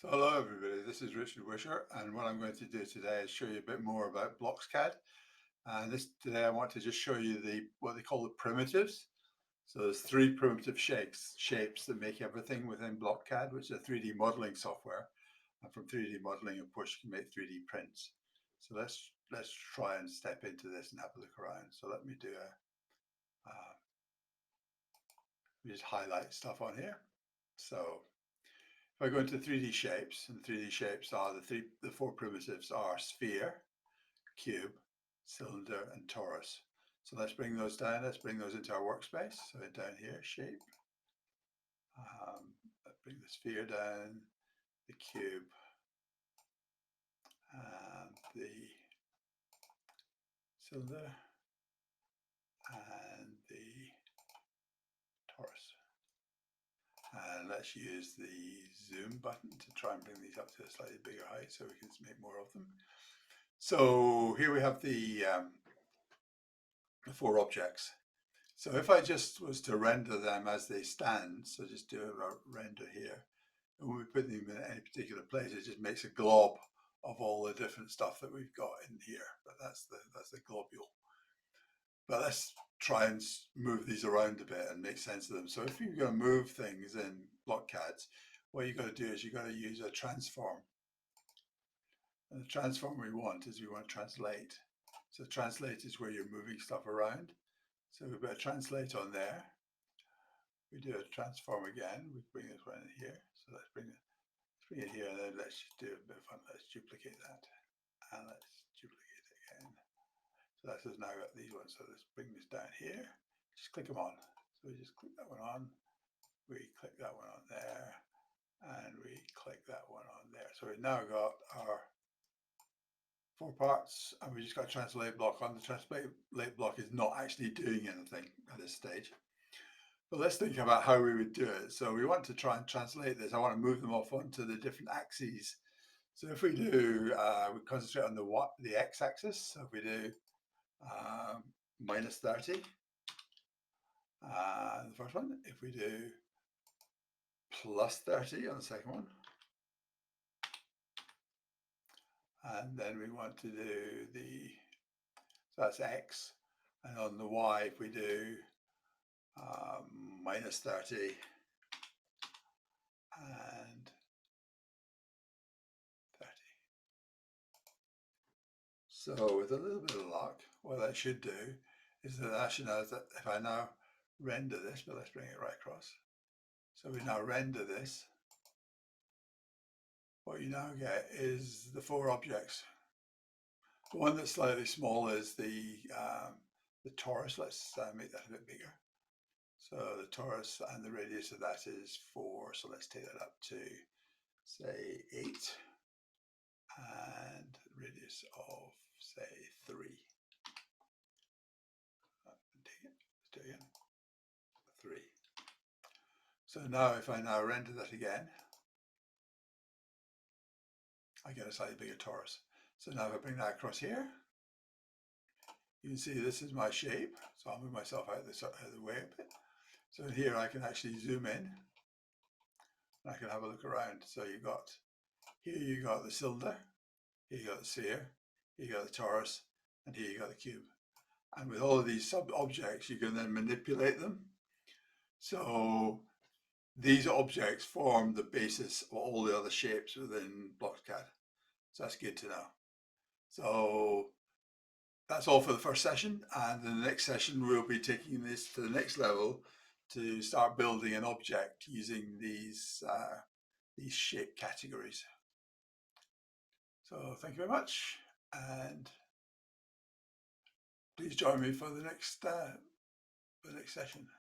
So hello everybody, this is Richard Wisher, and what I'm going to do today is show you a bit more about BlocksCAD. And today I want to just show you what they call the primitives. So there's three primitive shapes that make everything within BlocksCAD, which is a 3D modeling software. And from 3D modeling, of course, you can make 3D prints. So let's try and step into this and have a look around. So let me just highlight stuff on here. So if I go into 3D shapes, and 3D shapes are the four primitives are sphere, cube, cylinder, and torus. So let's bring those down. Let's bring those into our workspace. So down here, shape. Let's bring the sphere down, the cube, and the cylinder, and the torus. And let's use the zoom button to try and bring these up to a slightly bigger height so we can make more of them. So here we have the four objects. So if I just was to render them as they stand, so just do a render here, and when we put them in any particular place, it just makes a glob of all the different stuff that we've got in here. But that's the globule. But let's try and move these around a bit and make sense of them. So if you're going to move things in BlocksCAD, what you've got to do is you've got to use a transform. And the transform we want to translate. So translate is where you're moving stuff around. So we've got a translate on there. We do a transform again. We bring this one in here. So let's bring it here, and then let's just do a bit of fun. Let's duplicate that, and let's duplicate it again. So that's us now got these ones. So let's bring this down here. Just click them on. So we just click that one on. We click that one on there, and we click that one on there. So we've now got our four parts, and we just got a translate block on. The translate block is not actually doing anything at this stage. But let's think about how we would do it. So we want to try and translate this. I want to move them off onto the different axes. So if we do, we concentrate on the x-axis. So if we do minus 30, the first one. If we do plus 30 on the second one. And then we want to do so that's x. And on the y, if we do minus 30 and 30. So with a little bit of luck, what that should do is that actually knows that if I now render this, but let's bring it right across. So we now render this. What you now get is the four objects. The one that's slightly small is the torus. Let's make that a bit bigger. So the torus, and the radius of that is 4. So let's take that up to say 8, and radius of say 3. Take it. Let's do it again. 3. So now if I now render that again, I get a slightly bigger torus. So now if I bring that across here, you can see this is my shape. So I'll move myself out of the way a bit. So here I can actually zoom in, and I can have a look around. So here you got the cylinder, here you got the sphere, here you got the torus, and here you got the cube. And with all of these sub-objects, you can then manipulate them. So these objects form the basis of all the other shapes within BlocksCAD. So that's good to know. So that's all for the first session, and in the next session we'll be taking this to the next level to start building an object using these shape categories. So thank you very much, and please join me for the next session.